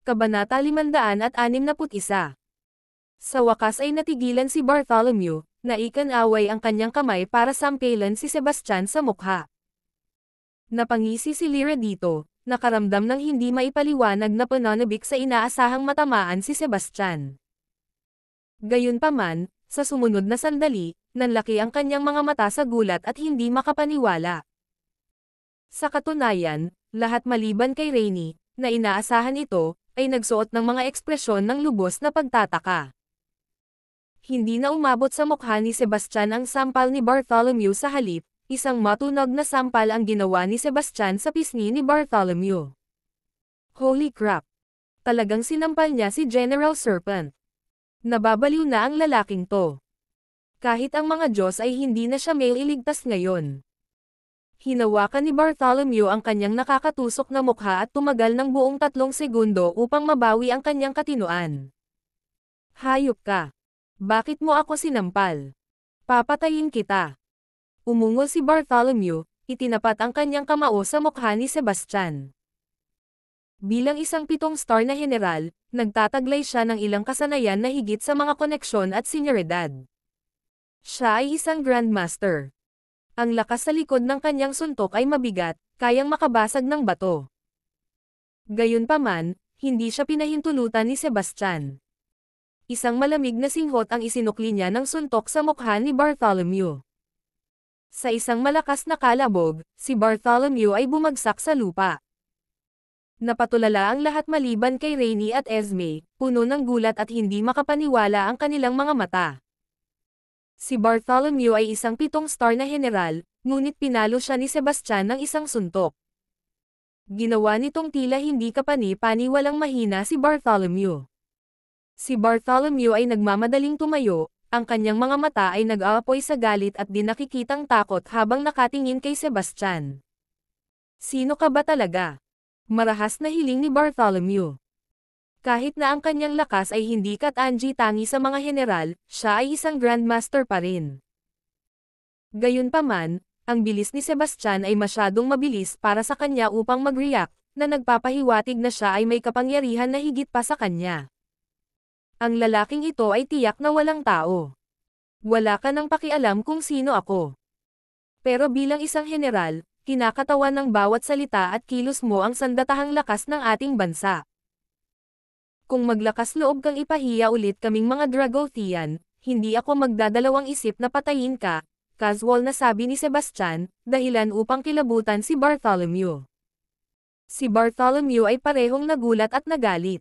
Kabanata 561. Sa wakas ay natigilan si Bartholomew, na ikan-away ang kanyang kamay para sampilan si Sebastian sa mukha. Napangisi si Lyra dito, nakaramdam ng hindi maipaliwanag na pananabik sa inaasahang matamaan si Sebastian. Gayunpaman, sa sumunod na sandali, nanlaki ang kanyang mga mata sa gulat at hindi makapaniwala. Sa katunayan, lahat maliban kay Rainey, na inaasahan ito, ay nagsuot ng mga ekspresyon ng lubos na pagtataka. Hindi na umabot sa mukha ni Sebastian ang sampal ni Bartholomew sa halip, isang matunog na sampal ang ginawa ni Sebastian sa pisngi ni Bartholomew. Holy crap! Talagang sinampal niya si General Serpent. Nababaliw na ang lalaking to. Kahit ang mga Diyos ay hindi na siya mailigtas ngayon. Hinawakan ni Bartholomew ang kanyang nakakatusok na mukha at tumagal ng buong 3 segundo upang mabawi ang kanyang katinoan. Hayop ka! Bakit mo ako sinampal? Papatayin kita! Umungol si Bartholomew, itinapat ang kanyang kamao sa mukha ni Sebastian. Bilang isang 7-star na general, nagtataglay siya ng ilang kasanayan na higit sa mga koneksyon at senyoridad. Siya ay isang grandmaster. Ang lakas sa likod ng kanyang suntok ay mabigat, kayang makabasag ng bato. Gayunpaman, hindi siya pinahintulutan ni Sebastian. Isang malamig na singhot ang isinukli niya ng suntok sa mukha ni Bartholomew. Sa isang malakas na kalabog, si Bartholomew ay bumagsak sa lupa. Napatulala ang lahat maliban kay Rainey at Esme, puno ng gulat at hindi makapaniwala ang kanilang mga mata. Si Bartholomew ay isang 7-star na general, ngunit pinalo siya ni Sebastian ng isang suntok. Ginawa nitong tila hindi kapani-paniwalang mahina si Bartholomew. Si Bartholomew ay nagmamadaling tumayo, ang kanyang mga mata ay nag-aapoy sa galit at di nakikitang takot habang nakatingin kay Sebastian. Sino ka ba talaga? Marahas na hiling ni Bartholomew. Kahit na ang kanyang lakas ay hindi katangi-tangi sa mga general, siya ay isang grandmaster pa rin. Gayunpaman, ang bilis ni Sebastian ay masyadong mabilis para sa kanya upang mag-react, na nagpapahiwatig na siya ay may kapangyarihan na higit pa sa kanya. Ang lalaking ito ay tiyak na walang tao. Wala ka nang pakialam kung sino ako. Pero bilang isang general, kinakatawan ng bawat salita at kilos mo ang sandatahang lakas ng ating bansa. Kung maglakas loob kang ipahiya ulit kaming mga Dragothian, hindi ako magdadalawang isip na patayin ka, casual na sabi ni Sebastian, dahilan upang kilabutan si Bartholomew. Si Bartholomew ay parehong nagulat at nagalit.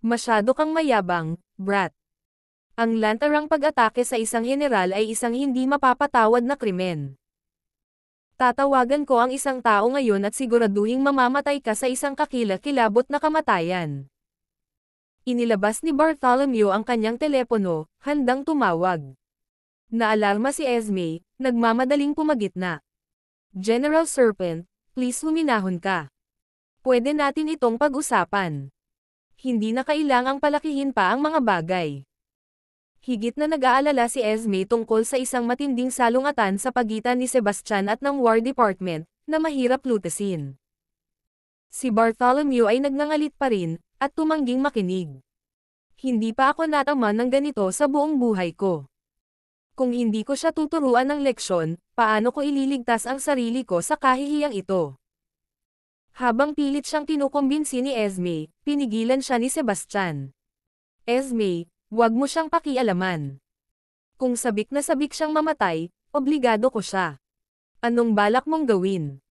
Masyado kang mayabang, brat. Ang lantarang pag-atake sa isang general ay isang hindi mapapatawad na krimen. Tatawagan ko ang isang tao ngayon at siguraduhing mamamatay ka sa isang kakilakilabot na kamatayan. Inilabas ni Bartholomew ang kanyang telepono, handang tumawag. Naalarma si Esme, nagmamadaling pumagitna. General Serpent, please huminahon ka. Pwede natin itong pag-usapan. Hindi na kailangang palakihin pa ang mga bagay. Higit na nag-aalala si Esme tungkol sa isang matinding salungatan sa pagitan ni Sebastian at ng War Department, na mahirap lutasin. Si Bartholomew ay nagngangalit pa rin, at tumangging makinig. Hindi pa ako nataman ng ganito sa buong buhay ko. Kung hindi ko siya tuturuan ng leksyon, paano ko ililigtas ang sarili ko sa kahihiyang ito? Habang pilit siyang kinukumbinsi ni Esme, pinigilan siya ni Sebastian. Esme, huwag mo siyang pakialaman. Kung sabik na sabik siyang mamatay, obligado ko siya. Anong balak mong gawin?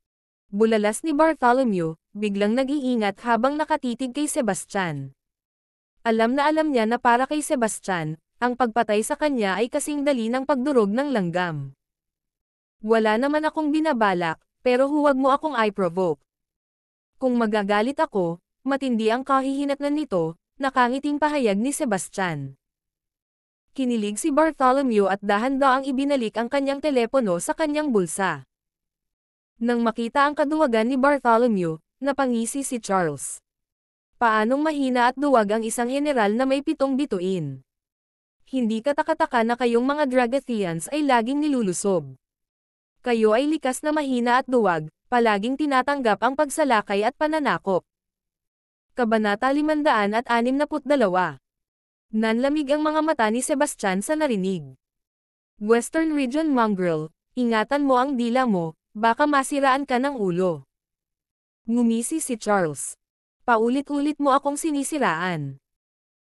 Bulalas ni Bartholomew, biglang nag-iingat habang nakatitig kay Sebastian. Alam niya na para kay Sebastian, ang pagpatay sa kanya ay kasing dali ng pagdurog ng langgam. Wala naman akong binabalak, pero huwag mo akong i-provoke. Kung magagalit ako, matindi ang kahihinatnan nito, nakangiting pahayag ni Sebastian. Kinilig si Bartholomew at dahan-daang ibinalik ang kanyang telepono sa kanyang bulsa. Nang makita ang kaduwagan ni Bartholomew, napangisi si Charles. Paanong mahina at duwag ang isang general na may 7 bituin? Hindi katakataka na kayong mga Dragothians ay laging nilulusob. Kayo ay likas na mahina at duwag, palaging tinatanggap ang pagsalakay at pananakop. Kabanata 562. Nanlamig ang mga mata ni Sebastian sa narinig. Western Region Mongrel, ingatan mo ang dila mo, baka masiraan ka ng ulo. Ngumisi si Charles. Paulit-ulit mo akong sinisiraan.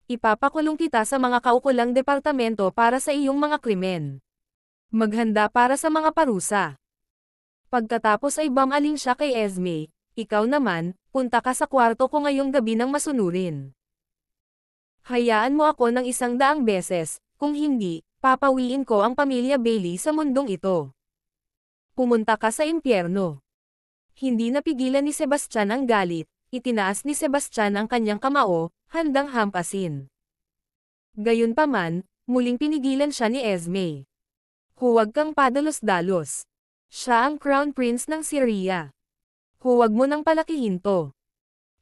Ipapakulong kita sa mga kaukulang departamento para sa iyong mga krimen. Maghanda para sa mga parusa. Pagkatapos ay bumaling siya kay Esme, ikaw naman, punta ka sa kwarto ko ngayong gabi ng masunurin. Hayaan mo ako ng 100 beses, kung hindi, papawiin ko ang pamilya Bailey sa mundong ito. Pumunta ka sa impyerno. Hindi napigilan ni Sebastian ang galit, itinaas ni Sebastian ang kanyang kamao, handang hampasin. Gayunpaman, muling pinigilan siya ni Esme. Huwag kang padalos-dalos. Siya ang Crown Prince ng Syria. Huwag mo nang palakihin to.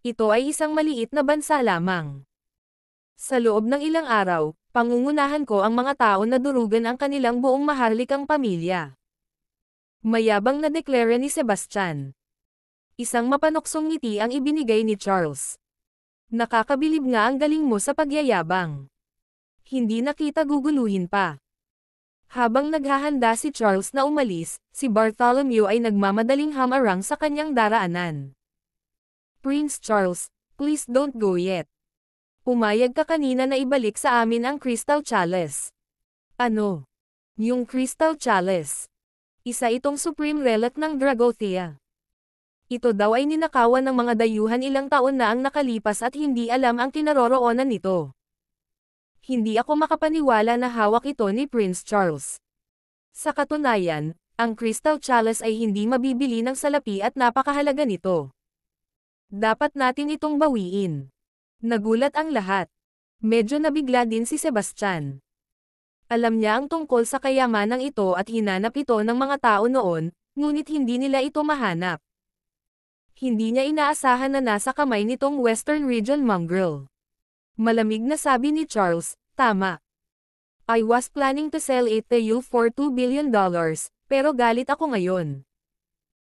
Ito ay isang maliit na bansa lamang. Sa loob ng ilang araw, pangungunahan ko ang mga tao na durugan ang kanilang buong maharlikang pamilya. Mayabang na deklara ni Sebastian. Isang mapanuksong ngiti ang ibinigay ni Charles. Nakakabilib nga ang galing mo sa pagyayabang. Hindi na kita guguluhin pa. Habang naghahanda si Charles na umalis, si Bartholomew ay nagmamadaling hamarang sa kanyang daraanan. Prince Charles, please don't go yet. Pumayag ka kanina na ibalik sa amin ang Crystal Chalice. Ano? Yung Crystal Chalice. Isa itong supreme relic ng Dragothea. Ito daw ay ninakawan ng mga dayuhan ilang taon na ang nakalipas at hindi alam ang kinaroroonan nito. Hindi ako makapaniwala na hawak ito ni Prince Charles. Sa katunayan, ang Crystal Chalice ay hindi mabibili ng salapi at napakahalaga nito. Dapat natin itong bawiin. Nagulat ang lahat. Medyo nabigla din si Sebastian. Alam niya ang tungkol sa kayamanang ito at hinanap ito ng mga tao noon, ngunit hindi nila ito mahanap. Hindi niya inaasahan na nasa kamay nitong Western Region Mongrel. Malamig na sabi ni Charles, tama. I was planning to sell it to you for $2 billion, pero galit ako ngayon.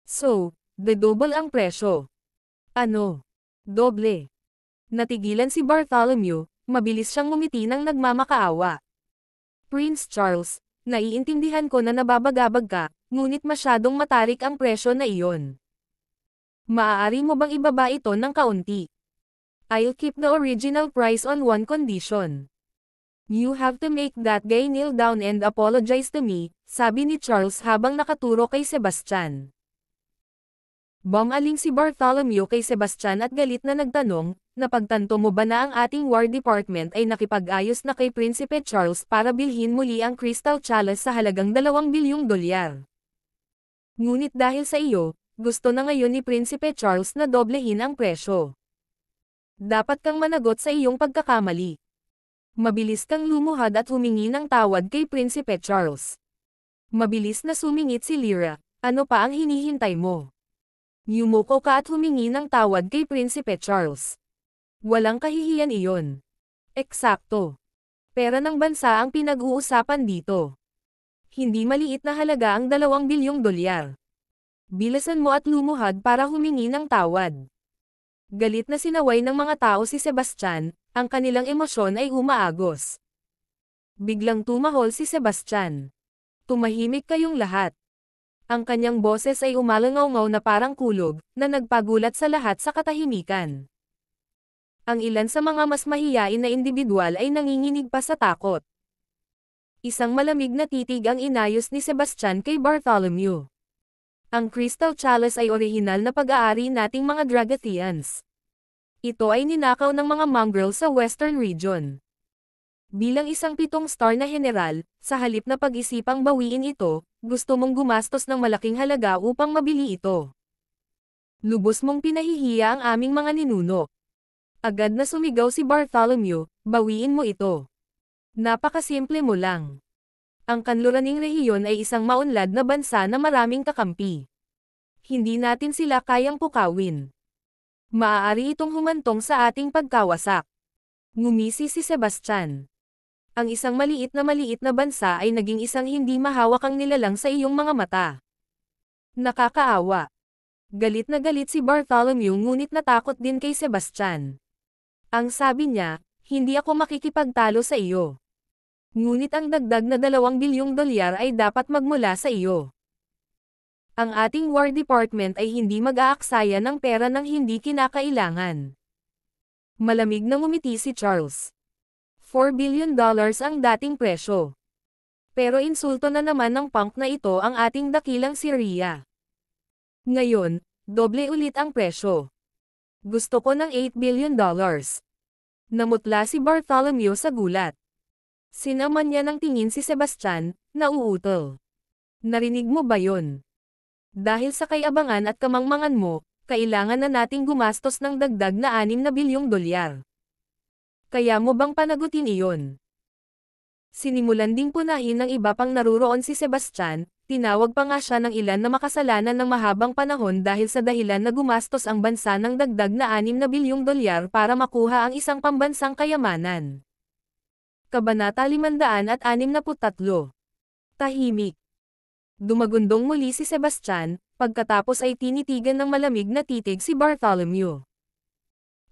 So, double ang presyo. Ano? Doble. Natigilan si Bartholomew, mabilis siyang ngumiti nang nagmamakaawa. Prince Charles, naiintindihan ko na nababagabag ka, ngunit masyadong matarik ang presyo na iyon. Maaari mo bang ibaba ito ng kaunti? I'll keep the original price on one condition. You have to make that guy kneel down and apologize to me, sabi ni Charles habang nakaturo kay Sebastian. Bumaling si Bartholomew kay Sebastian at galit na nagtanong, napagtanto mo ba na ang ating War Department ay nakipag-ayos na kay Prinsipe Charles para bilhin muli ang Crystal Chalice sa halagang $2 bilyong? Ngunit dahil sa iyo, gusto na ngayon ni Prinsipe Charles na doblehin ang presyo. Dapat kang managot sa iyong pagkakamali. Mabilis kang lumuhad at humingi ng tawad kay Prinsipe Charles. Mabilis na sumingit si Lyra, ano pa ang hinihintay mo? Yumuko ka at humingi ng tawad kay Prinsipe Charles. Walang kahihiyan iyon. Eksakto. Pera ng bansa ang pinag-uusapan dito. Hindi maliit na halaga ang $2 bilyong. Bilasan mo at lumuhad para humingi ng tawad. Galit na sinaway ng mga tao si Sebastian, ang kanilang emosyon ay umaagos. Biglang tumahol si Sebastian. Tumahimik kayong lahat. Ang kanyang boses ay umalangaw-ngaw na parang kulog, na nagpagulat sa lahat sa katahimikan. Ang ilan sa mga mas mahiyain na individual ay nanginginig pa sa takot. Isang malamig na titig ang inayos ni Sebastian kay Bartholomew. Ang Crystal Chalice ay orihinal na pag-aari nating mga Dragotheans. Ito ay ninakaw ng mga mongrel sa Western Region. Bilang isang 7-star na general, sa halip na pag-isipang bawiin ito, gusto mong gumastos ng malaking halaga upang mabili ito. Lubos mong pinahihiya ang aming mga ninuno. Agad na sumigaw si Bartholomew, bawiin mo ito. Napakasimple mo lang. Ang kanluraning rehiyon ay isang maunlad na bansa na maraming kakampi. Hindi natin sila kayang pukawin. Maaari itong humantong sa ating pagkawasak. Ngumisi si Sebastian. Ang isang maliit na bansa ay naging isang hindi mahawak ang nilalang sa iyong mga mata. Nakakaawa. Galit na galit si Bartholomew ngunit natakot din kay Sebastian. Ang sabi niya, hindi ako makikipagtalo sa iyo. Ngunit ang dagdag na 2 bilyong dolyar ay dapat magmula sa iyo. Ang ating War Department ay hindi mag-aaksaya ng pera ng hindi kinakailangan. Malamig na ngumiti si Charles. $4 billion ang dating presyo. Pero insulto na naman ng punk na ito ang ating dakilang si Rhea. Ngayon, doble ulit ang presyo. Gusto ko ng $8 billion. Namutla si Bartholomew sa gulat. Sinaman niya ng tingin si Sebastian, na uutol. Narinig mo ba yon? Dahil sa kayabangan at kamangmangan mo, kailangan na nating gumastos ng dagdag na $6 na bilyong dolyar. Kaya mo bang panagutin iyon? Sinimulan ding punahin ng iba pang naruroon si Sebastian, tinawag pa nga siya ng ilan na makasalanan ng mahabang panahon dahil sa dahilan na gumastos ang bansa ng dagdag na $6 na bilyong dolyar para makuha ang isang pambansang kayamanan. Kabanata 563. Tahimik. Dumagundong muli si Sebastian, pagkatapos ay tinitigan ng malamig na titig si Bartholomew.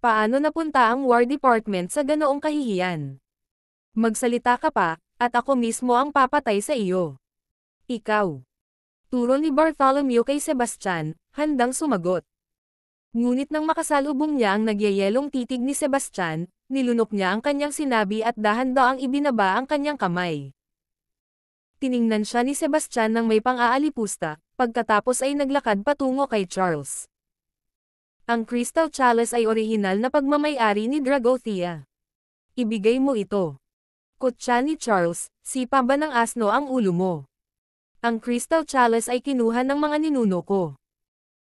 Paano napunta ang War Department sa ganoong kahihiyan? Magsalita ka pa, at ako mismo ang papatay sa iyo. Ikaw. Turo ni Bartholomew kay Sebastian, handang sumagot. Ngunit nang makasalubong niya ang nagyayelong titig ni Sebastian, nilunok niya ang kanyang sinabi at dahan-daang ibinaba ang kanyang kamay. Tiningnan siya ni Sebastian ng may pang-aalipusta, pagkatapos ay naglakad patungo kay Charles. Ang Crystal Chalice ay orihinal na pagmamay-ari ni Dragothea. Ibigay mo ito. Kutsa ni Charles, sipa ba ng asno ang ulo mo? Ang Crystal Chalice ay kinuha ng mga ninuno ko.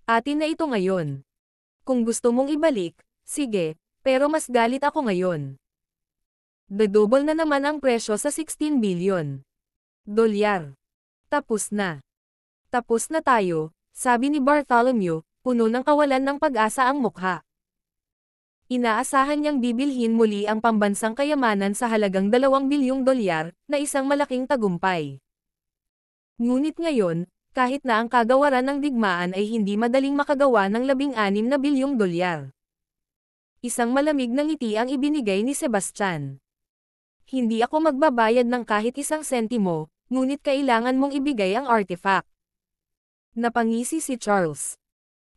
Atin na ito ngayon. Kung gusto mong ibalik, sige, pero mas galit ako ngayon. Double na naman ang presyo sa 16 billion dolyar. Tapos na. Tapos na tayo, sabi ni Bartholomew, puno ng kawalan ng pag-asa ang mukha. Inaasahan niyang bibilhin muli ang pambansang kayamanan sa halagang 2 bilyong dolyar, na isang malaking tagumpay. Ngunit ngayon, kahit na ang kagawaran ng digmaan ay hindi madaling makagawa ng 16 na bilyong dolyar. Isang malamig na ngiti ang ibinigay ni Sebastian. Hindi ako magbabayad ng kahit isang sentimo, ngunit kailangan mong ibigay ang artifact. Napangisi si Charles.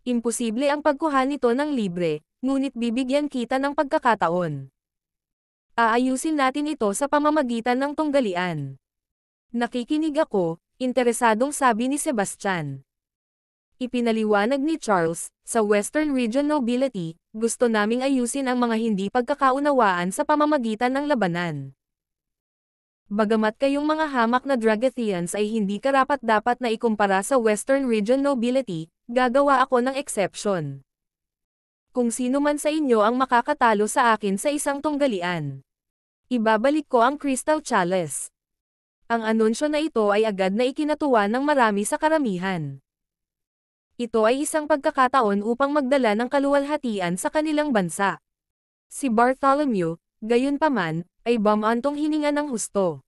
Imposible ang pagkuha nito ng libre, ngunit bibigyan kita ng pagkakataon. Aayusin natin ito sa pamamagitan ng tunggalian. Nakikinig ako, interesadong sabi ni Sebastian. Ipinaliwanag ni Charles, sa Western Region Nobility, gusto naming ayusin ang mga hindi pagkakaunawaan sa pamamagitan ng labanan. Bagamat kayong mga hamak na Dragathians ay hindi karapat-dapat na ikumpara sa Western Region Nobility, gagawa ako ng exception. Kung sino man sa inyo ang makakatalo sa akin sa isang tunggalian, ibabalik ko ang Crystal Chalice. Ang anunsyo na ito ay agad na ikinatuwa ng marami sa karamihan. Ito ay isang pagkakataon upang magdala ng kaluwalhatian sa kanilang bansa. Si Bartholomew, gayunpaman, ay bumantong hininga ng husto.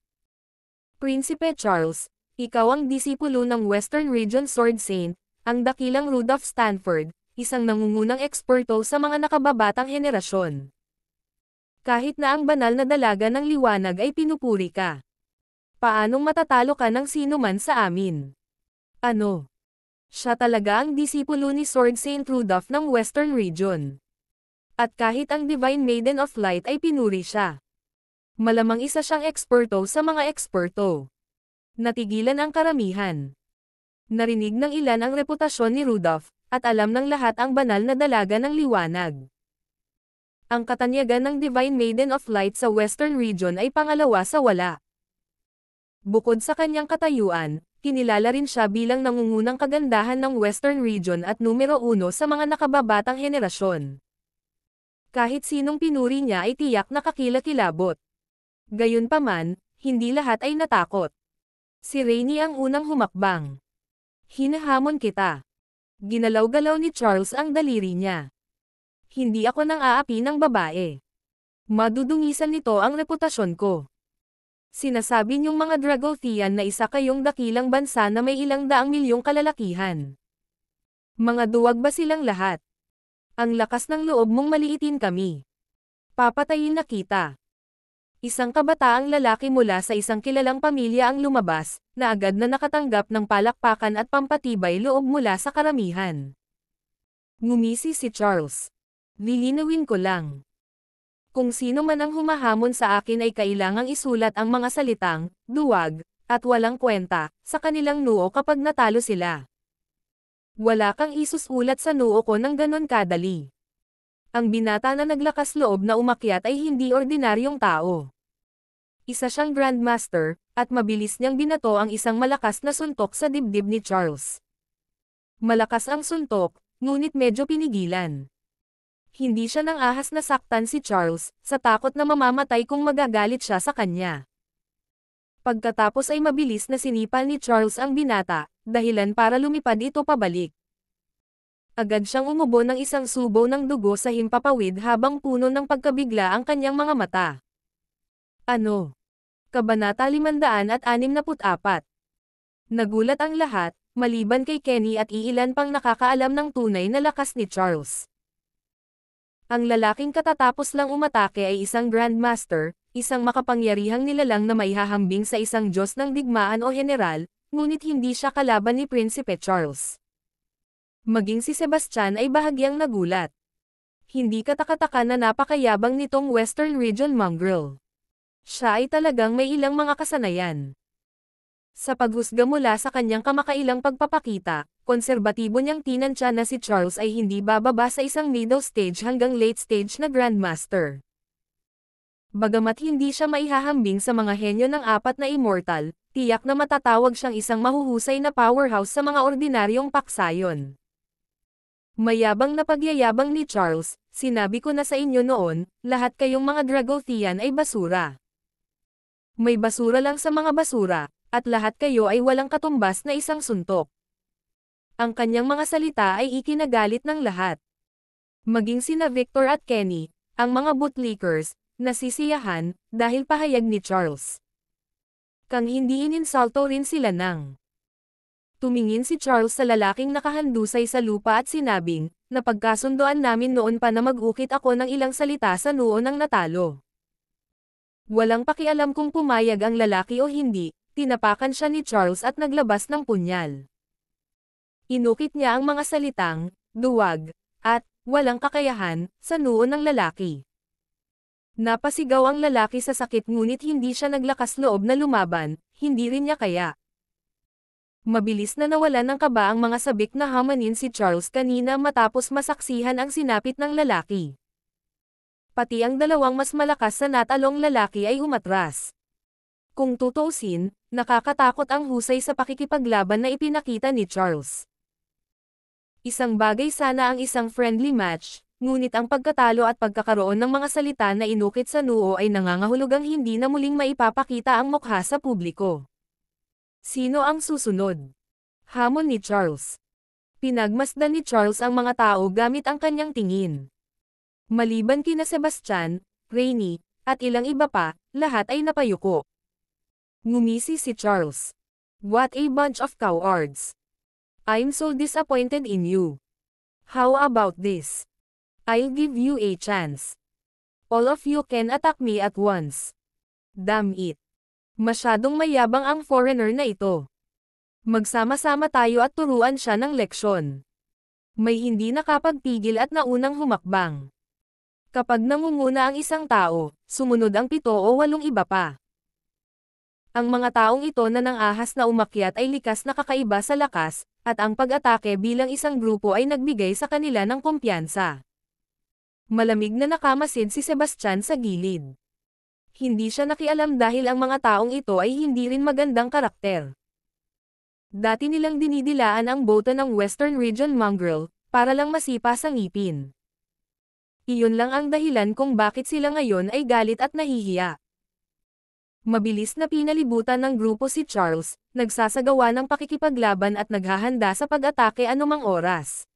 Prinsipe Charles, ikaw ang disipulo ng Western Region Sword Saint, ang dakilang Rudolph Stanford, isang nangungunang eksperto sa mga nakababatang henerasyon. Kahit na ang banal na dalaga ng liwanag ay pinupuri ka. Paanong matatalo ka ng sino man sa amin? Ano? Siya talaga ang disipulo ni Sword Saint Rudolph ng Western Region. At kahit ang Divine Maiden of Light ay pinuri siya. Malamang isa siyang eksperto sa mga eksperto. Natigilan ang karamihan. Narinig ng ilan ang reputasyon ni Rudolph, at alam ng lahat ang banal na dalaga ng liwanag. Ang katanyagan ng Divine Maiden of Light sa Western Region ay pangalawa sa wala. Bukod sa kanyang katayuan, kinilala rin siya bilang nangungunang kagandahan ng Western Region at numero 1 sa mga nakababatang henerasyon. Kahit sinong pinuri niya ay tiyak na kakilakilabot. Gayunpaman, hindi lahat ay natakot. Si Rainey ang unang humakbang. Hinahamon kita. Ginalaw-galaw ni Charles ang daliri niya. Hindi ako nang aapi ng babae. Madudungisan nito ang reputasyon ko. Sinasabi niyong mga Dragothian na isa kayong dakilang bansa na may ilang daang milyong kalalakihan. Mga duwag ba silang lahat? Ang lakas ng loob mong maliitin kami. Papatayin na kita. Isang kabataang lalaki mula sa isang kilalang pamilya ang lumabas, na agad na nakatanggap ng palakpakan at pampatibay loob mula sa karamihan. Ngumisi si Charles. Lilinawin ko lang. Kung sino man ang humahamon sa akin ay kailangang isulat ang mga salitang, duwag, at walang kwenta, sa kanilang noo kapag natalo sila. Wala kang isusulat sa noo ko ng ganon kadali. Ang binata na naglakas loob na umakyat ay hindi ordinaryong tao. Isa siyang Grandmaster, at mabilis niyang binato ang isang malakas na suntok sa dibdib ni Charles. Malakas ang suntok, ngunit medyo pinigilan. Hindi siya nang ahas na saktan si Charles, sa takot na mamamatay kung magagalit siya sa kanya. Pagkatapos ay mabilis na sinipal ni Charles ang binata, dahilan para lumipad ito pabalik. Agad siyang umubo ng isang subo ng dugo sa himpapawid habang puno ng pagkabigla ang kanyang mga mata. Ano? Kabanata 564. Nagulat ang lahat, maliban kay Kenny at iilan pang nakakaalam ng tunay na lakas ni Charles. Ang lalaking katatapos lang umatake ay isang Grandmaster, isang makapangyarihang nilalang na maihahambing sa isang Diyos ng digmaan o general, ngunit hindi siya kalaban ni Prinsipe Charles. Maging si Sebastian ay bahagyang nagulat. Hindi katakataka na napakayabang nitong Western Region mongrel. Siya ay talagang may ilang mga kasanayan. Sa paghusga mula sa kanyang kamakailang pagpapakita, konserbatibo niyang tinansya na si Charles ay hindi bababa sa isang middle stage hanggang late stage na Grandmaster. Bagamat hindi siya maihahambing sa mga henyo ng apat na immortal, tiyak na matatawag siyang isang mahuhusay na powerhouse sa mga ordinaryong paksayon. Mayabang na pagyayabang ni Charles, sinabi ko na sa inyo noon, lahat kayong mga Dragothian ay basura. May basura lang sa mga basura, at lahat kayo ay walang katumbas na isang suntok. Ang kanyang mga salita ay ikinagalit ng lahat. Maging sina Victor at Kenny, ang mga bootlickers, nasisiyahan, dahil pahayag ni Charles. Kang hindi ininsulto rin sila nang. Tumingin si Charles sa lalaking nakahandusay sa lupa at sinabing, napagkasundoan namin noon pa na mag-ukit ako ng ilang salita sa noo ng natalo. Walang pakialam kung pumayag ang lalaki o hindi, tinapakan siya ni Charles at naglabas ng punyal. Inukit niya ang mga salitang, duwag, at, walang kakayahan, sa noo ng lalaki. Napasigaw ang lalaki sa sakit ngunit hindi siya naglakas loob na lumaban, hindi rin niya kaya. Mabilis na nawalan ng kaba ang mga sabik na hamanin si Charles kanina matapos masaksihan ang sinapit ng lalaki. Pati ang dalawang mas malakas sa natalong lalaki ay umatras. Kung tutuusin, nakakatakot ang husay sa pakikipaglaban na ipinakita ni Charles. Isang bagay sana ang isang friendly match, ngunit ang pagkatalo at pagkakaroon ng mga salita na inukit sa noo ay nangangahulugang hindi na muling maipapakita ang mukha sa publiko. Sino ang susunod? Hamon ni Charles. Pinagmasdan ni Charles ang mga tao gamit ang kanyang tingin. Maliban kina Sebastian, Rainy, at ilang iba pa, lahat ay napayuko. Ngumisi si Charles. What a bunch of cowards. I'm so disappointed in you. How about this? I'll give you a chance. All of you can attack me at once. Damn it. Masyadong mayabang ang foreigner na ito. Magsama-sama tayo at turuan siya ng leksyon. May hindi nakapagpigil at naunang humakbang. Kapag nangunguna ang isang tao, sumunod ang 7 o 8 iba pa. Ang mga taong ito na nang-ahas na umakyat ay likas na kakaiba sa lakas, at ang pag-atake bilang isang grupo ay nagbigay sa kanila ng kumpiyansa. Malamig na nakamasid si Sebastian sa gilid. Hindi siya nakialam dahil ang mga taong ito ay hindi rin magandang karakter. Dati nilang dinidilaan ang boto ng Western Region mongrel, para lang masipa sa ngipin. Iyon lang ang dahilan kung bakit sila ngayon ay galit at nahihiya. Mabilis na pinalibutan ng grupo si Charles, nagsasagawa ng pakikipaglaban at naghahanda sa pag-atake anumang oras.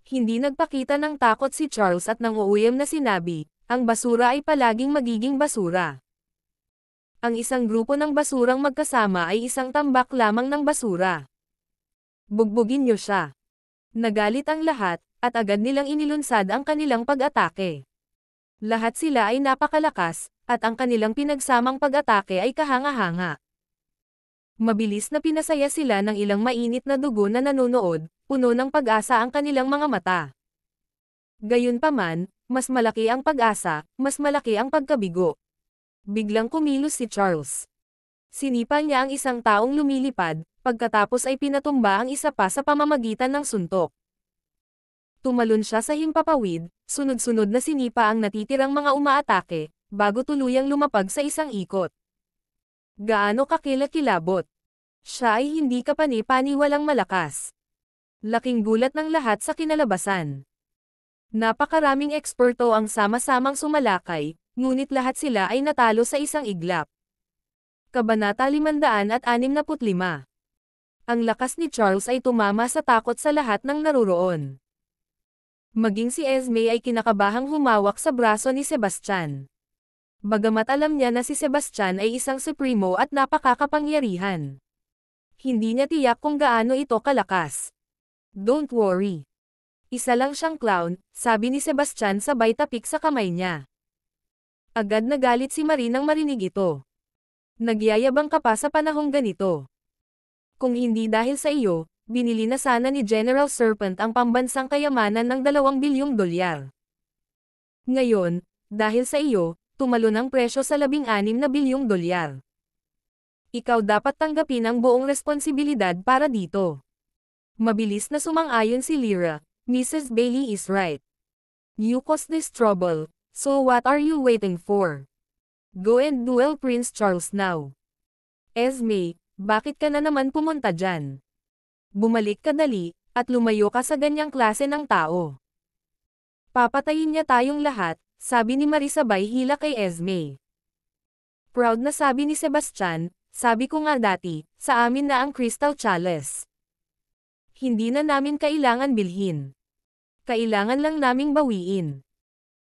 Hindi nagpakita ng takot si Charles at nang-uuyam na sinabi, ang basura ay palaging magiging basura. Ang isang grupo ng basurang magkasama ay isang tambak lamang ng basura. Bugbugin niyo siya. Nagalit ang lahat, at agad nilang inilunsad ang kanilang pag-atake. Lahat sila ay napakalakas, at ang kanilang pinagsamang pag-atake ay kahanga-hanga. Mabilis na pinasaya sila ng ilang mainit na dugo na nanonood, puno ng pag-asa ang kanilang mga mata. Gayunpaman, mas malaki ang pag-asa, mas malaki ang pagkabigo. Biglang kumilos si Charles. Sinipa niya ang isang taong lumilipad, pagkatapos ay pinatumba ang isa pa sa pamamagitan ng suntok. Tumalon siya sa himpapawid, sunod-sunod na sinipa ang natitirang mga umaatake, bago tuluyang lumapag sa isang ikot. Gaano kakilakilabot? Siya ay hindi kapani-paniwalang malakas. Laking gulat ng lahat sa kinalabasan. Napakaraming eksperto ang sama-samang sumalakay, ngunit lahat sila ay natalo sa isang iglap. Kabanata 565. Ang lakas ni Charles ay tumama sa takot sa lahat ng naruroon. Maging si Esme ay kinakabahang humawak sa braso ni Sebastian. Bagamat alam niya na si Sebastian ay isang supremo at napakakapangyarihan. Hindi niya tiyak kung gaano ito kalakas. Don't worry. Isa lang siyang clown, sabi ni Sebastian sabay tapik sa kamay niya. Agad nagalit si Marie nang marinig ito. Nagyayabang ka pa sa panahong ganito. Kung hindi dahil sa iyo, binili na sana ni General Serpent ang pambansang kayamanan ng 2 bilyong dolyar. Ngayon, dahil sa iyo, tumalon ang presyo sa 16 na bilyong dolyar. Ikaw dapat tanggapin ang buong responsibilidad para dito. Mabilis na sumang-ayon si Lyra, Mrs. Bailey is right. You caused this trouble, so what are you waiting for? Go and duel Prince Charles now. Esme, bakit ka na naman pumunta dyan? Bumalik ka dali, at lumayo ka sa ganyang klase ng tao. Papatayin niya tayong lahat, sabi ni Marie sabay hila kay Esme. Proud na sabi ni Sebastian, sabi ko nga dati, sa amin na ang Crystal Chalice. Hindi na namin kailangan bilhin. Kailangan lang naming bawiin.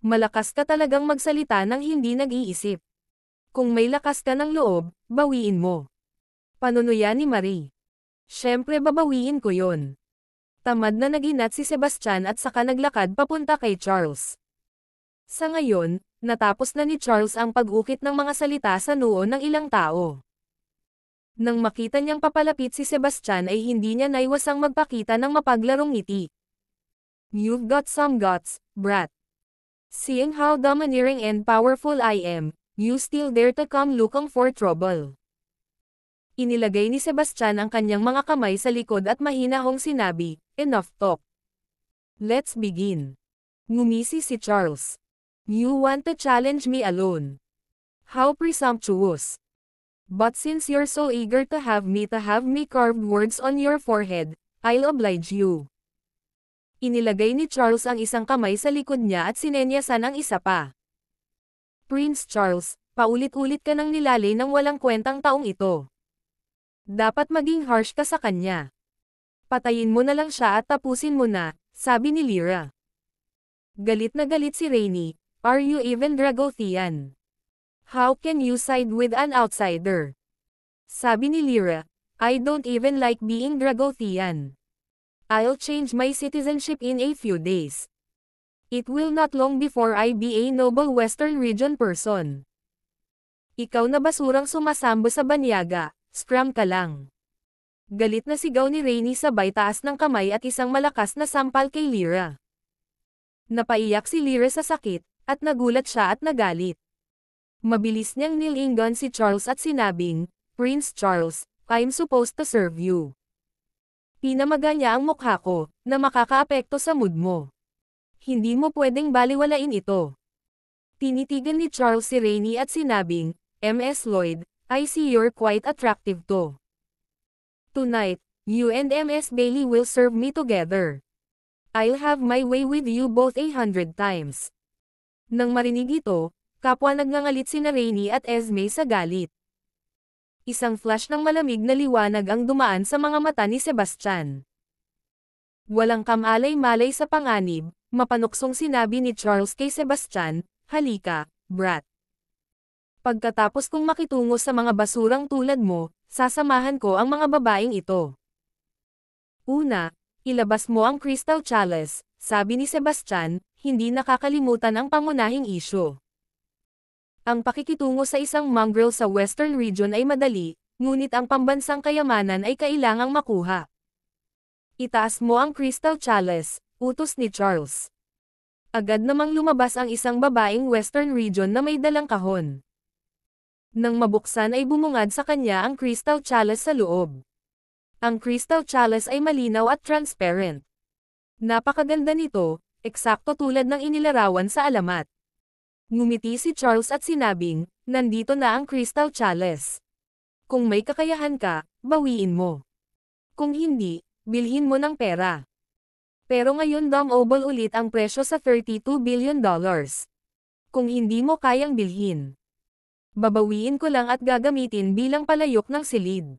Malakas ka talagang magsalita ng hindi nag-iisip. Kung may lakas ka ng loob, bawiin mo. Panunuya ni Marie. Siyempre babawiin ko yon. Tamad na naginat si Sebastian at saka naglakad papunta kay Charles. Sa ngayon, natapos na ni Charles ang pag-ukit ng mga salita sa noo ng ilang tao. Nang makita niyang papalapit si Sebastian ay hindi niya naiwasang magpakita ng mapaglarong ngiti. You've got some guts, brat. Seeing how domineering and powerful I am, you still dare to come looking for trouble. Inilagay ni Sebastian ang kanyang mga kamay sa likod at mahinahong sinabi, enough talk. Let's begin. Ngumisi si Charles. You want to challenge me alone. How presumptuous. But since you're so eager to have me carved words on your forehead, I'll oblige you. Inilagay ni Charles ang isang kamay sa likod niya at sinenyasan ang isa pa. Prince Charles, paulit-ulit ka nang nilalay ng walang kwentang taong ito. Dapat maging harsh ka sa kanya. Patayin mo na lang siya at tapusin mo na, sabi ni Lyra. Galit na galit si Rainy, are you even Dragothian? How can you side with an outsider? Sabi ni Lyra, I don't even like being Dragothian. I'll change my citizenship in a few days. It will not long before I be a noble Western region person. Ikaw na basurang sumasambo sa banyaga, scram ka lang. Galit na sigaw ni Rainy sabay taas ng kamay at isang malakas na sampal kay Lyra. Napaiyak si Lyra sa sakit, at nagulat siya at nagalit. Mabilis niyang nilingon si Charles at sinabing, Prince Charles, I'm supposed to serve you. Pinamaga niya ang mukha ko, na makakaapekto sa mood mo. Hindi mo pwedeng baliwalain ito. Tinitigan ni Charles si Rainy at sinabing, Ms. Lloyd, I see you're quite attractive too. Tonight, you and Ms. Bailey will serve me together. I'll have my way with you both 100 times. Nang marinig ito, kapwa nagngangalit sina Rainy at Esme sa galit. Isang flash ng malamig na liwanag ang dumaan sa mga mata ni Sebastian. Walang kamalay-malay sa panganib, mapanuksong sinabi ni Charles kay Sebastian, halika, brat. Pagkatapos kong makitungo sa mga basurang tulad mo, sasamahan ko ang mga babaeng ito. Una, Ilabas mo ang Crystal Chalice, sabi ni Sebastian, hindi nakakalimutan ang pangunahing isyu. Ang pakikitungo sa isang mongrel sa Western Region ay madali, ngunit ang pambansang kayamanan ay kailangang makuha. Itaas mo ang Crystal Chalice, utos ni Charles. Agad namang lumabas ang isang babaeng Western Region na may dalang kahon. Nang mabuksan ay bumungad sa kanya ang Crystal Chalice sa loob. Ang Crystal Chalice ay malinaw at transparent. Napakaganda nito, eksakto tulad ng inilarawan sa alamat. Ngumiti si Charles at sinabing, nandito na ang Crystal Chalice. Kung may kakayahan ka, bawiin mo. Kung hindi, bilhin mo ng pera. Pero ngayon double ulit ang presyo sa $32 billion. Kung hindi mo kayang bilhin, babawiin ko lang at gagamitin bilang palayok ng silid.